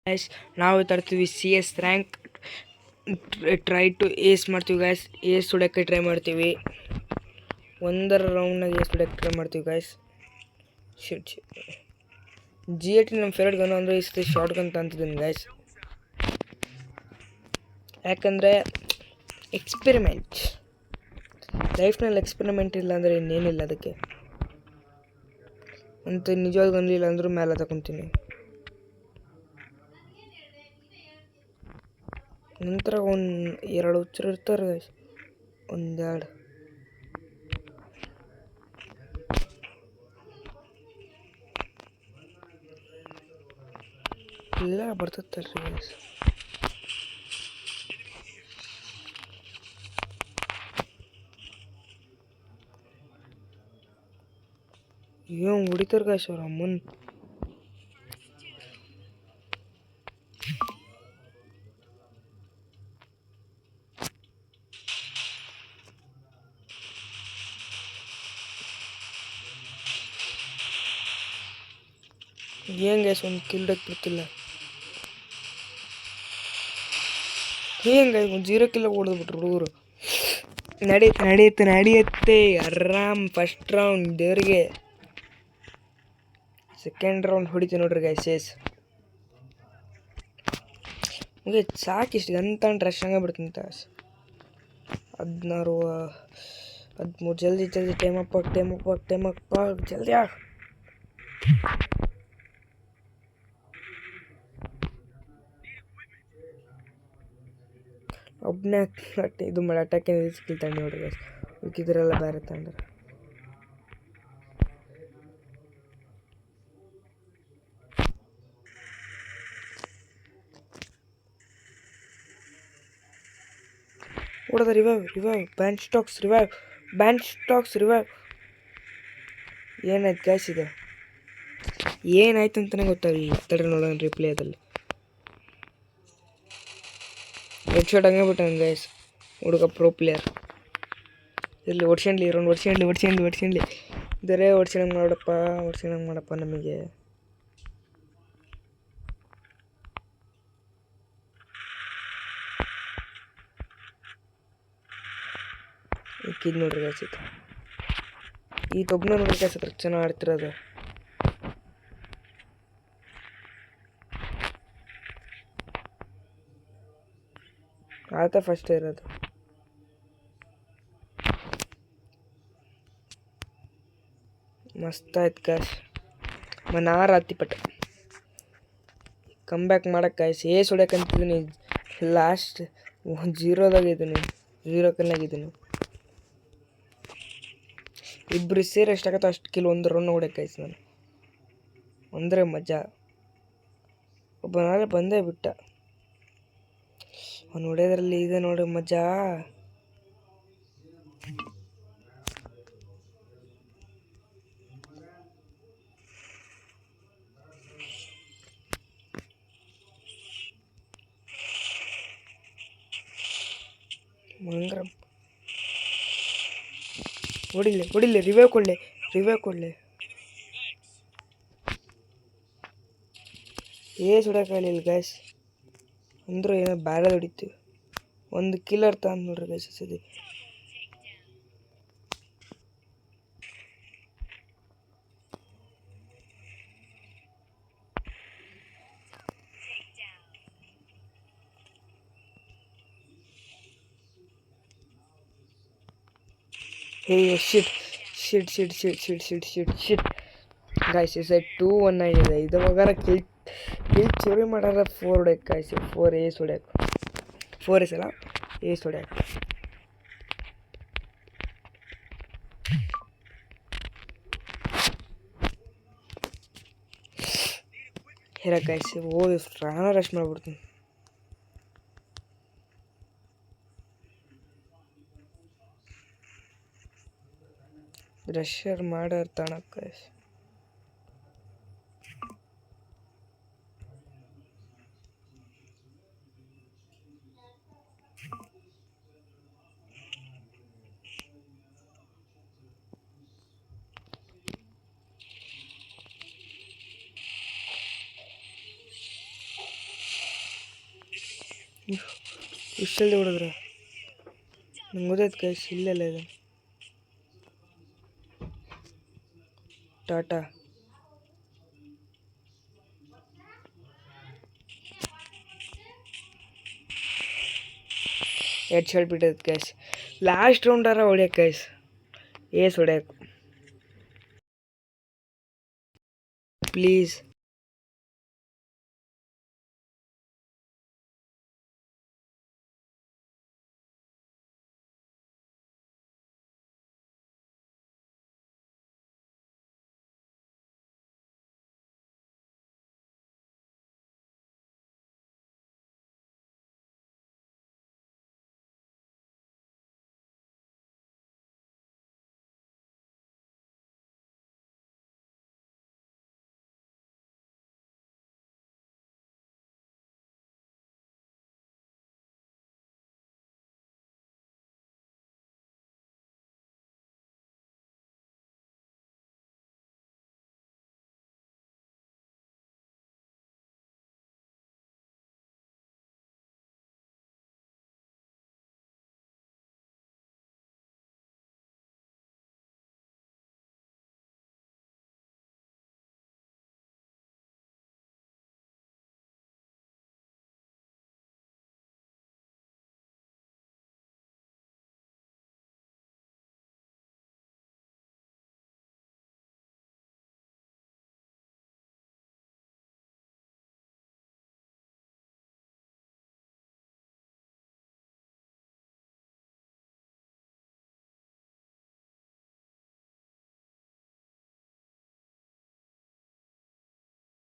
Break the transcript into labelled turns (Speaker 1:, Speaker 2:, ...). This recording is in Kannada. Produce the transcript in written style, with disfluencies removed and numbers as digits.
Speaker 1: ಗೈಸ್ ನಾವು ತರ್ತೀವಿ C S rank try to ace ಮಾಡ್ತೀವಿ ಗೈಸ್. ಏಸ್ ಹೊಡೋಕ್ಕೆ ಟ್ರೈ ಮಾಡ್ತೀವಿ. ಒಂದರ ರೌಂಡ್ನಾಗ ಏಸ್ ಹೊಡೋಕ್ಕೆ ಟ್ರೈ ಮಾಡ್ತೀವಿ ಗೈಸ್. G8 ನಮ್ಮ ಫೇವ್ರೇಟ್ ಗನ್ ಅಂದರೆ ಇಷ್ಟು ಶಾರ್ಟ್ ಗನ್ ಅಂತಿದ್ದೀನಿ ಗೈಸ್. ಯಾಕಂದರೆ ಎಕ್ಸ್ಪೆರಿಮೆಂಟ್ ಲೈಫ್ನಲ್ಲಿ ಎಕ್ಸ್ಪೆರಿಮೆಂಟ್ ಇಲ್ಲ ಅಂದರೆ ಇನ್ನೇನಿಲ್ಲ. ಅದಕ್ಕೆ ಅಂತ ನಿಜವಾದ ಗನ್ಲಿಲ್ಲ ಅಂದರೂ ಮೇಲೆ ತಗೊತೀನಿ. ನಂತರ ಎರಡು ಹುಚ್ಚರು ಇರ್ತಾರೆ ಗೈಸ್. ಒಂದೆರಡು ಎಲ್ಲ ಬರ್ತೈತಲ್ರಿ ಗೈಸ್. ಏನು ಹೊಡಿತಾರೆ ಗೈಸ್ ಅವ್ರ ಅಮ್ಮನ್. ಏನು ಗೈಸ್ ಒಂದು ಕಿಲ್ಡಕ್ಕೆ ಬಿಡ್ತಿಲ್ಲ. ಏನು ಗೈಸ್ ಒಂದು 0 ಕಿಲ್ಲ ಹೊಡೆದ್ಬಿಟ್ರು ಹುಡುಗರು. ನಡೆಯುತ್ತೆ ಆರಾಮ್. ಫಸ್ಟ್ ರೌಂಡ್ ದೇವರಿಗೆ. ಸೆಕೆಂಡ್ ರೌಂಡ್ ಹೊಡಿತೀವಿ ನೋಡ್ರಿ ಗೈಸ್. ಸೇಸ್ ಮುಗಿ ಸಾಕಿಷ್ಟು ಗಂತ ರಶ್ ಹಂಗೆ ಬಿಡ್ತೀನಿ. 16 13 ಜಲ್ದಿ ಟೈಮ್ ಅಪ್ ಜಲ್ದಿ ಒಬ್ಬನೇ ಇದು ಮಾಡಿ ಅಟ್ಯಾಕ್ ಸ್ಕಿಲ್ ತಂಡು ನೋಡ್ರಿ ಗೈಸ್. ಉಳ್ಕಿದ್ರೆಲ್ಲ ಬೇರೆ ತಂಡ್ರೆ. ಹೊಡೆದ ರಿವೈವ್ ಬ್ಯಾಂಡ್ ಸ್ಟಾಕ್ಸ್ ರಿವೈವ್. ಏನಾಯ್ತು ಗೈಸ್ ಇದು? ಏನಾಯ್ತು ಅಂತಲೇ ಗೊತ್ತಾಗಲಿಲ್ಲ. ತಡ್ರಿ ನೋಡೋಣ ರಿಪ್ಲೇದಲ್ಲಿ. ಹೆಡ್ ಶಾಟ್ ಹಂಗೆ ಬಿಟ್ಟಾನ ಗೈಸ್ ಹುಡುಗ ಪ್ರೋ ಪ್ಲೇಯರ್. ಇಲ್ಲಿ ಓಡ್ಸ್ಕೊಂಡ್ಲಿ ಇದರೆ ಓಡ್ಸ್ಕೊಂಡಂಗೆ ಮಾಡಪ್ಪ ನಮಗೆ. ಇದು ನೋಡ್ರಿ ಗೈಸ್. ಈ ಒಬ್ಬನ ನೋಡ್ರಿ ಗೈಸ್ ಹತ್ರ ಚೆನ್ನಾಗಿ ಆಡ್ತಿರೋದು. ಆತ ಫಸ್ಟ್ ಇರೋದು. ಮಸ್ತ್ ಆಯ್ತು ಗೈಸ್. ಮನಾರ ಹತ್ತಿಪಟ್ಟ ಕಮ್ ಬ್ಯಾಕ್ ಮಾಡಕ್ಕೆ ಗೈಸ್. ಏಸ್ ಹೊಡ್ಯಕ್ಕಂತಿದ್ದೀನಿ. ಲಾಸ್ಟ್ 0 ಕನ್ನಾಗಿದ್ದೀನಿ. ಇಬ್ಬರು ಸೇರಿ ಎಷ್ಟಾಗತ್ತೆ ಅಷ್ಟು ಕಿಲ್ ಒಂದು ರೌಂಡ್ ಹೊಡ್ಯಕ್ಕೆ ಗೈಸ್. ನಾನು ಅಂದರೆ ಮಜಾ. ಒಬ್ಬನಾದ್ರೆ ಬಂದೇ ಬಿಟ್ಟ. ಅವ್ನು ಹೊಡೆಯೋದ್ರಲ್ಲಿ ಇದೆ ನೋಡಿ ಮಜಾ. ಮಂಗ್ರ ಹೊಡಿಲೆ ರಿವೈವ್ ಕೊಡಲೆ. ಏಸ್ ಹೊಡ್ಯಕ್ಕಾಗಲಿಲ್ಲ ಗೈಸ್. ಅಂದರೂ ಏನೋ ಬ್ಯಾರೆ ಹೊಡಿತು. ಒಂದು ಕಿಲ್ಲರ್ ತಂದು ನೋಡ್ರಿ ಗೈಸ್ ಸದಿ. ಶಿಟ್ ಗೈಸ್. ಈ ಸೈಡ್ 2-1 ಆಗಿದೆ. ಇದುವಾಗಾರ ಕಿಲ್ ಚೋರಿ ಮಾಡಾರ 4 ಹೊಡ್ಯಕ್ಕೆ ಗೈಸ್. 4 ಏಸ್ ಹೊಡ್ಯಕ್ಕೆ. 4 ಏಸ್ ಅಲ್ಲ ಏಸ್ ಹೊಡ್ಯಕ್ಕೆ. ಗೈಸ್ ಹೋಗಿ ರಶ್ ಮಾಡ್ಬಿಡ್ತೀನಿ. ರಶರ್ ಮಾಡಾರ ತಾಣಕ್ಕೆ ಗೈಸ್. ಇಷ್ಟಲ್ದೆ ಹೊಡೆದ್ರೆ ನಂಗೆ ಗೊತ್ತಾಯ್ತು ಗೈಸ್, ಇಲ್ಲೆಲ್ಲ ಇದೆ. ಟಾಟಾ ಹೆಡ್ ಶಾಟ್ ಬಿಟ್ಟೈತೆ ಗೈಸ್. ಲಾಸ್ಟ್ ರೌಂಡಾರ ಹೊಡ್ಯಕ್ಕೆ ಗೈಸ್, ಏಸ್ ಹೊಡ್ಯಕ್ಕೆ ಪ್ಲೀಸ್.